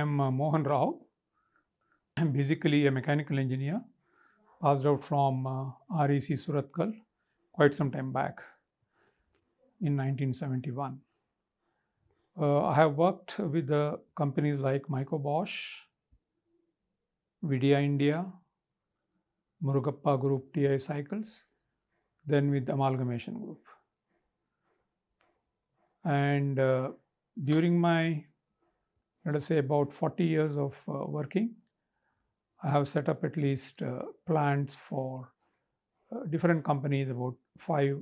am Mohan Rao. I'm basically a mechanical engineer, passed out from REC Surathkal quite some time back in 1971. I have worked with the companies like Myco Bosch, Vidya India, Murugappa Group TI Cycles, then with Amalgamation Group. And during my, let us say, about 40 years of working, I have set up at least plants for different companies, about 5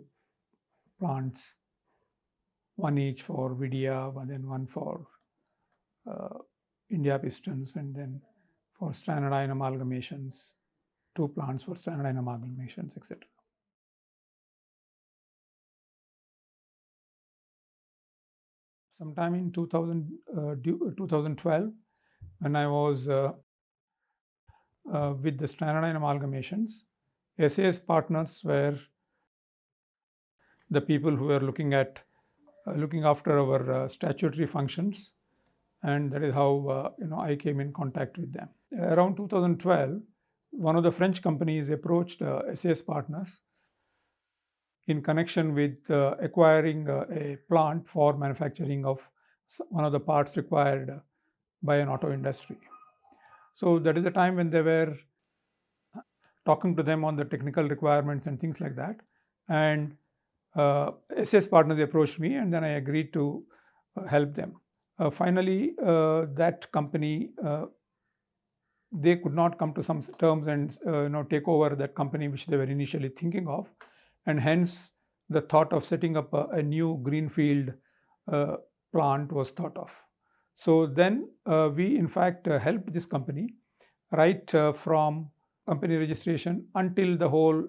plants, one each for Vidya, and then one for India Pistons, and then for standard iron amalgamations, 2 plants for standard iron amalgamations, etc. Sometime in 2012, when I was with the standard iron amalgamations, SAS partners were the people who were looking after our statutory functions, and that is how I came in contact with them. Around 2012, one of the French companies approached SAS partners in connection with acquiring a plant for manufacturing of one of the parts required by an auto industry. So that is the time when they were talking to them on the technical requirements and things like that. And SAS partners approached me, and then I agreed to help them. Finally, that company, they could not come to some terms and take over that company which they were initially thinking of, and hence the thought of setting up a new greenfield plant was thought of. So then we in fact helped this company right from company registration until the whole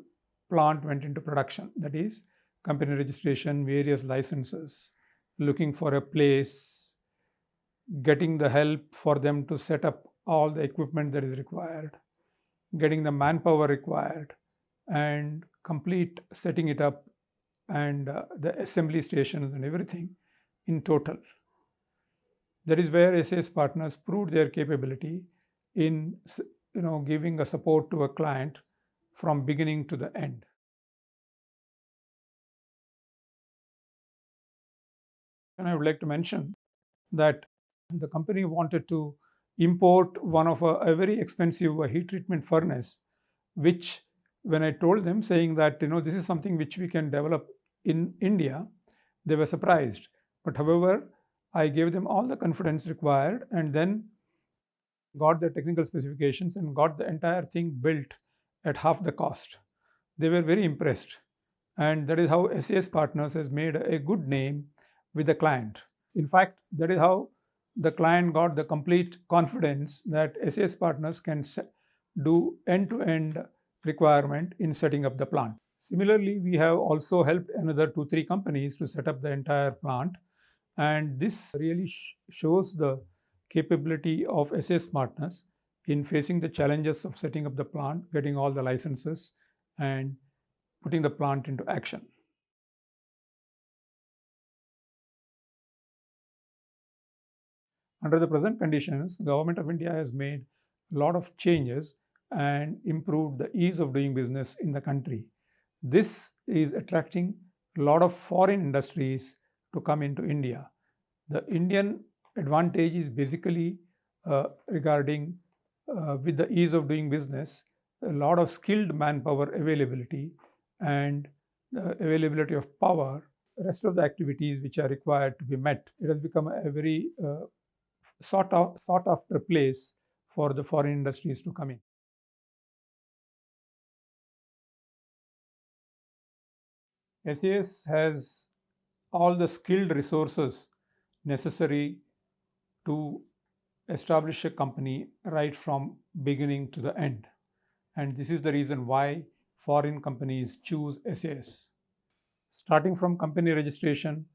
plant went into production. That is, company registration, various licenses, looking for a place, getting the help for them to set up all the equipment that is required, getting the manpower required, and complete setting it up, and the assembly stations and everything in total. That is where SAS partners proved their capability in giving a support to a client from beginning to the end. And I would like to mention that the company wanted to import one of a very expensive heat treatment furnace, which when I told them saying that this is something which we can develop in India, they were surprised. But however, I gave them all the confidence required, and then got the technical specifications and got the entire thing built at half the cost. They were very impressed, and that is how SAS Partners has made a good name with the client. In fact, that is how the client got the complete confidence that SAS Partners can do end-to-end requirement in setting up the plant. Similarly, we have also helped another 2-3 companies to set up the entire plant, and this really shows the capability of SAS Partners in facing the challenges of setting up the plant, getting all the licenses, and putting the plant into action. Under the present conditions, the Government of India has made a lot of changes and improved the ease of doing business in the country. This is attracting a lot of foreign industries to come into India. The Indian advantage is basically regarding with the ease of doing business, a lot of skilled manpower availability and the availability of power, rest of the activities which are required to be met. It has become a very sought after place for the foreign industries to come in. SAS has all the skilled resources necessary to establish a company right from beginning to the end. And this is the reason why foreign companies choose SAS. Starting from company registration,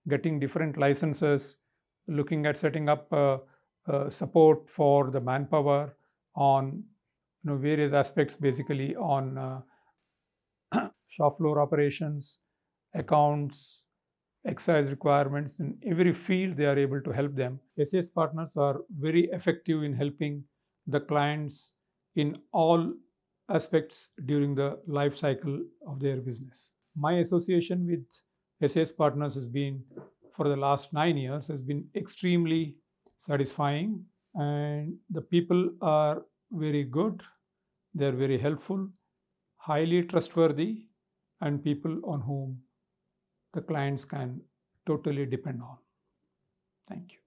getting different licenses, looking at setting up support for the manpower on various aspects, basically on shop floor operations, accounts, exercise requirements in every field, they are able to help them. SAS partners are very effective in helping the clients in all aspects during the life cycle of their business. My association with SAS partners has been, for the last 9 years, has been extremely satisfying, and the people are very good, they are very helpful, highly trustworthy, and people on whom the clients can totally depend on. Thank you.